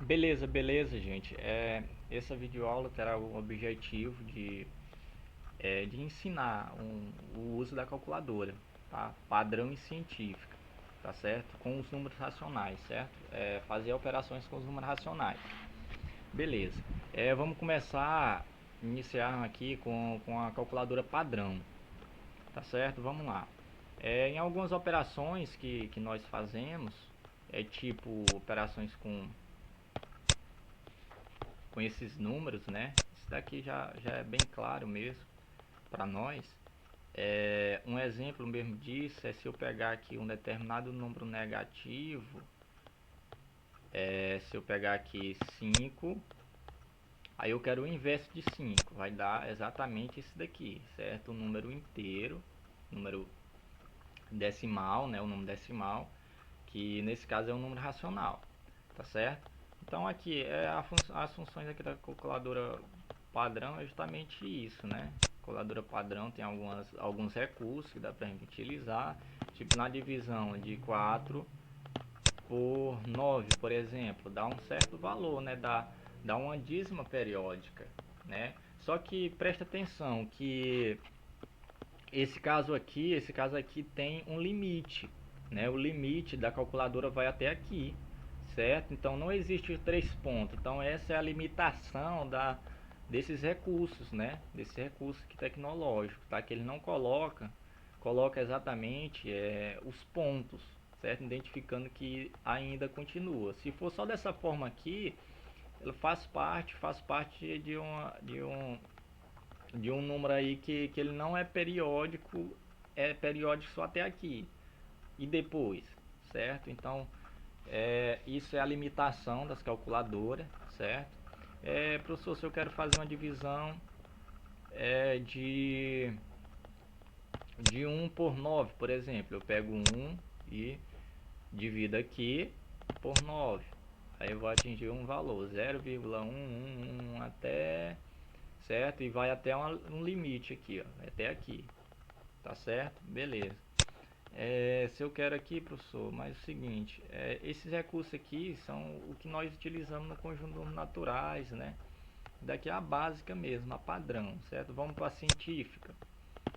Beleza, beleza, gente. Essa videoaula terá o objetivo de ensinar o uso da calculadora, tá? Padrão e científica, tá certo? Com os números racionais, certo? Fazer operações com os números racionais. Beleza. Vamos iniciar aqui com a calculadora padrão, tá certo? Vamos lá. Em algumas operações que nós fazemos, tipo operações com esses números, né? Isso daqui já é bem claro mesmo para nós. Um exemplo mesmo disso é se eu pegar aqui um determinado número negativo, se eu pegar aqui 5, aí eu quero o inverso de 5, vai dar exatamente esse daqui, certo? O número inteiro, número decimal, né? O número decimal, que nesse caso é um número racional, tá certo? Então aqui as funções aqui da calculadora padrão é justamente isso, né? A calculadora padrão tem alguns recursos que dá pra gente utilizar, tipo na divisão de 4 por 9, por exemplo, dá um certo valor, né? Dá uma dízima periódica, né? Só que presta atenção que esse caso aqui tem um limite, né? O limite da calculadora vai até aqui, certo? Então não existe 3 pontos. Então essa é a limitação desses recursos, né? Desse recurso tecnológico, tá? Que ele não coloca exatamente os pontos, certo? Identificando que ainda continua. Se for só dessa forma aqui, ela faz parte de um número aí que ele não é periódico, é periódico só até aqui e depois, certo? Então isso é a limitação das calculadoras, certo? Professor, se eu quero fazer uma divisão é, de de 1 por 9, por exemplo, eu pego 1 e divido aqui por 9, aí eu vou atingir um valor 0,111 até, certo? E vai até um limite aqui, ó, até aqui, tá certo? Beleza. Se eu quero aqui, professor, mas é o seguinte, esses recursos aqui são o que nós utilizamos no conjunto naturais, né? Daqui é a básica mesmo, a padrão, certo? Vamos para a científica.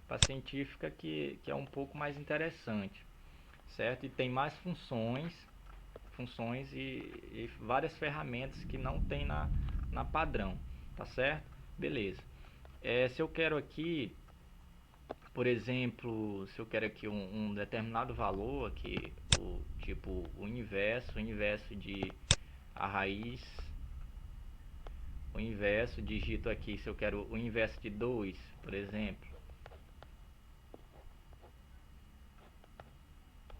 Para a científica que é um pouco mais interessante, certo? E tem mais funções e várias ferramentas que não tem na padrão, tá certo? Beleza. Se eu quero aqui, por exemplo, se eu quero aqui um determinado valor aqui, tipo o inverso de a raiz, o inverso, digito aqui, se eu quero o inverso de 2, por exemplo,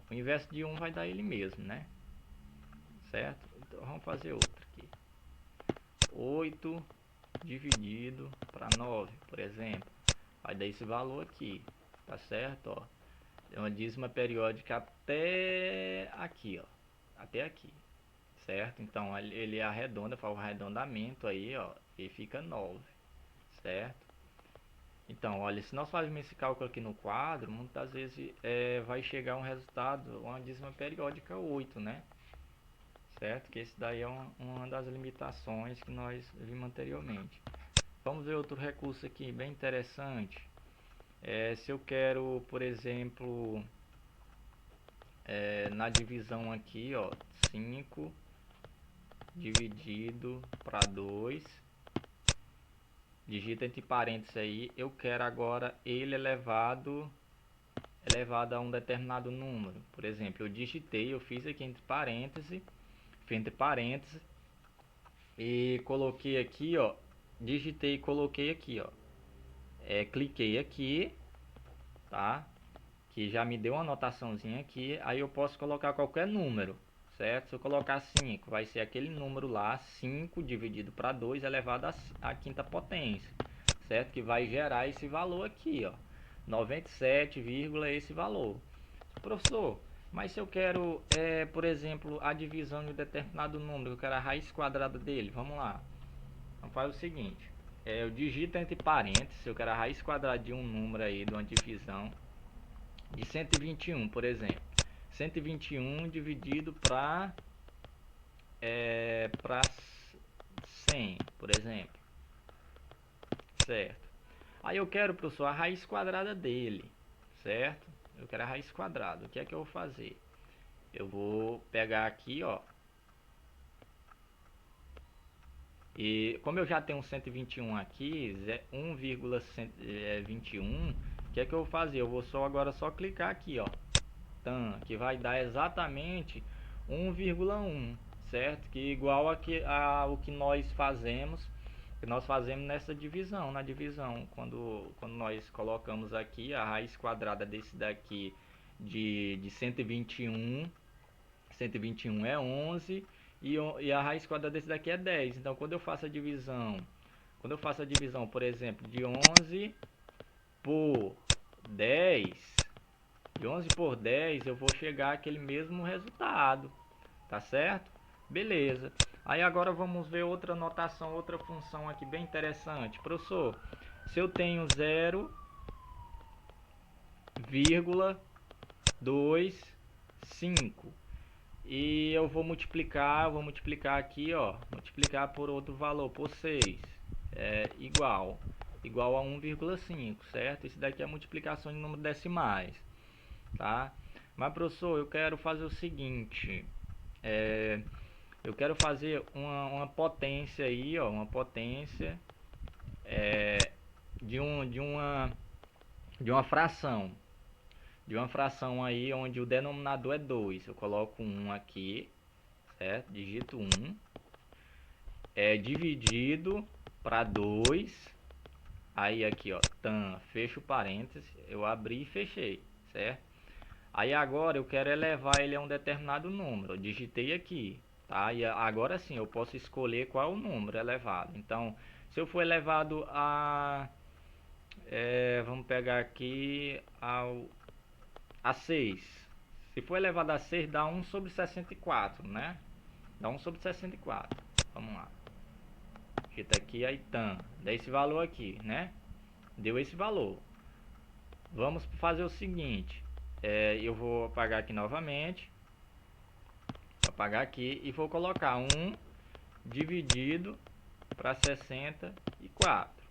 o inverso de 1 vai dar ele mesmo, né? Certo? Então vamos fazer outro aqui. 8 dividido para 9, por exemplo, vai dar esse valor aqui, tá certo? Ó, é uma dízima periódica até aqui, ó, até aqui, certo? Então ele arredonda, faz o arredondamento aí, ó, e fica 9, certo? Então, olha, se nós fazermos esse cálculo aqui no quadro, muitas vezes vai chegar um resultado, uma dízima periódica 8, né? Certo? Que esse daí é uma das limitações que nós vimos anteriormente. Vamos ver outro recurso aqui, bem interessante. Se eu quero, por exemplo, na divisão aqui, ó, 5 dividido para 2, digita entre parênteses aí, eu quero agora ele elevado a um determinado número. Por exemplo, eu fiz aqui entre parênteses e coloquei aqui, ó, digitei e coloquei aqui, ó, cliquei aqui, tá? Que já me deu uma anotaçãozinha aqui, aí eu posso colocar qualquer número, certo? Se eu colocar 5, vai ser aquele número lá, 5 dividido para 2 elevado à quinta potência, certo? Que vai gerar esse valor aqui, ó, 97, esse valor. Professor, mas se eu quero, por exemplo, a divisão de um determinado número, eu quero a raiz quadrada dele, vamos lá. Então faz o seguinte, eu digito entre parênteses, eu quero a raiz quadrada de um número aí, de uma divisão, de 121, por exemplo. 121 dividido para por exemplo, certo? Aí eu quero, professor, a raiz quadrada dele, certo? Eu quero a raiz quadrada. O que é que eu vou fazer? Eu vou pegar aqui, ó. E como eu já tenho 121 aqui, 1,21, o que é que eu vou fazer? Eu vou agora só clicar aqui, ó. Que vai dar exatamente 1,1, certo? Que igual ao que nós fazemos nessa divisão, na divisão, quando nós colocamos aqui a raiz quadrada desse daqui de 121 é 11 e a raiz quadrada desse daqui é 10. Então quando eu faço a divisão, por exemplo, de 11 por 10, eu vou chegar àquele mesmo resultado, tá certo? Beleza. Aí agora vamos ver outra notação, outra função aqui bem interessante. Professor, se eu tenho 0,25 e eu vou multiplicar aqui, ó, multiplicar por outro valor, por 6, igual a 1,5, certo? Isso daqui é a multiplicação de número decimais, tá? Mas, professor, eu quero fazer o seguinte, eu quero fazer uma potência aí, ó, uma potência de uma fração. De uma fração aí onde o denominador é 2. Eu coloco 1 aqui, certo? Digito 1. Dividido para 2. Aí aqui, ó, fecho parênteses. Eu abri e fechei, certo? Aí agora eu quero elevar ele a um determinado número. Eu digitei aqui, tá? E agora sim eu posso escolher qual é o número elevado. Então, se eu for elevado a... vamos pegar aqui a 6. Se for elevado a 6, dá 1 sobre 64, né? Dá 1 sobre 64. Vamos lá. Digita aqui, aí dá esse valor aqui, né? Deu esse valor. Vamos fazer o seguinte. Eu vou apagar aqui novamente. Vou apagar aqui e vou colocar 1 dividido para 64.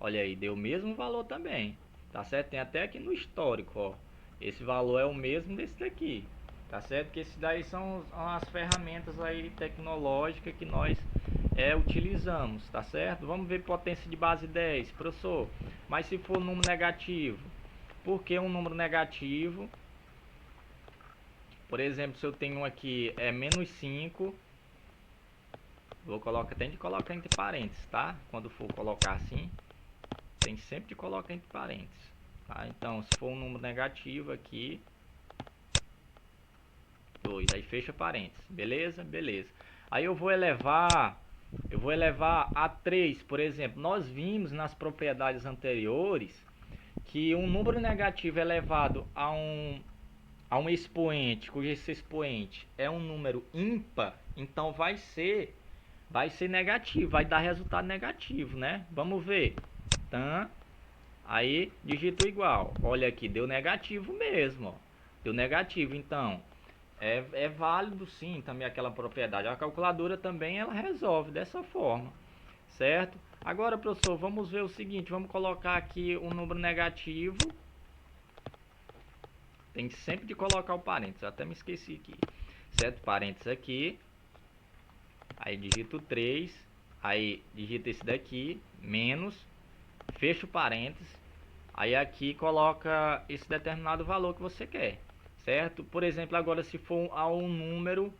Olha aí, deu o mesmo valor também. Tá certo? Tem até aqui no histórico, ó. Esse valor é o mesmo desse daqui. Tá certo? Que esses daí são as ferramentas aí tecnológicas que nós utilizamos, tá certo? Vamos ver potência de base 10, professor. Mas se for número negativo, por que um número negativo? Por exemplo, se eu tenho aqui menos 5, tem de colocar entre parênteses, tá? Quando for colocar assim, tem sempre de colocar entre parênteses, tá? Então, se for um número negativo aqui, 2, aí fecha parênteses, beleza? Beleza. Aí eu vou elevar a 3, por exemplo. Nós vimos nas propriedades anteriores que um número negativo elevado a um expoente, cujo esse expoente é um número ímpar, então vai ser negativo, vai dar resultado negativo, né? Vamos ver. Aí digito igual. Olha aqui, deu negativo mesmo, ó. Deu negativo, então é válido sim também aquela propriedade. A calculadora também ela resolve dessa forma, certo? Agora, professor, vamos ver o seguinte, vamos colocar aqui um número negativo. Tem sempre de colocar o parênteses, até me esqueci aqui, certo? Parênteses aqui, aí digito 3, aí digito esse daqui, menos, fecha o parênteses, aí aqui coloca esse determinado valor que você quer, certo? Por exemplo, agora se for um número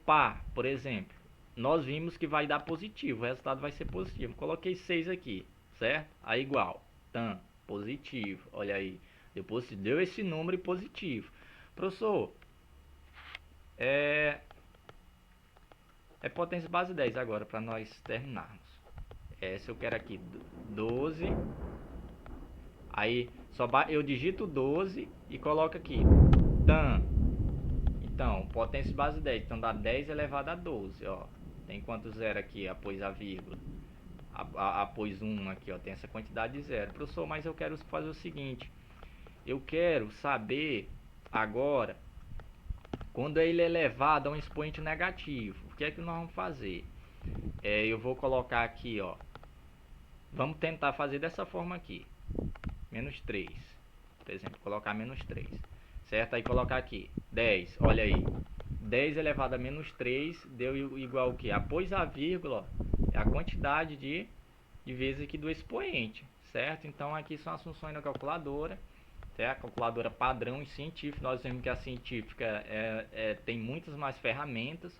par, por exemplo, nós vimos que vai dar positivo, o resultado vai ser positivo. Coloquei 6 aqui, certo? Aí igual, positivo, olha aí, depois deu esse número positivo. Professor, potência base 10 agora, para nós terminarmos. Se eu quero aqui 12, aí eu digito 12 e coloco aqui então, potência base 10, então dá 10 elevado a 12, ó. Tem quanto zero aqui após a vírgula? Após 1 aqui, ó, tem essa quantidade de zero. Professor, mas eu quero fazer o seguinte, eu quero saber agora Quando ele é elevado a um expoente negativo, o que é que nós vamos fazer? Eu vou colocar aqui, ó. Vamos tentar fazer dessa forma aqui. Menos 3. Por exemplo, colocar menos 3. Certo? Aí colocar aqui 10. Olha aí. 10 elevado a menos 3 deu igual o que? Após a vírgula, é a quantidade de vezes aqui do expoente. Certo? Então aqui são as funções da calculadora. Certo? A calculadora padrão e científica. Nós vemos que a científica tem muitas mais ferramentas,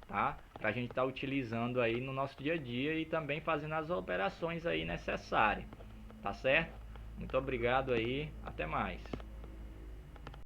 tá? Para a gente estar utilizando aí no nosso dia a dia e também fazendo as operações aí necessárias. Tá certo? Muito obrigado aí. Até mais.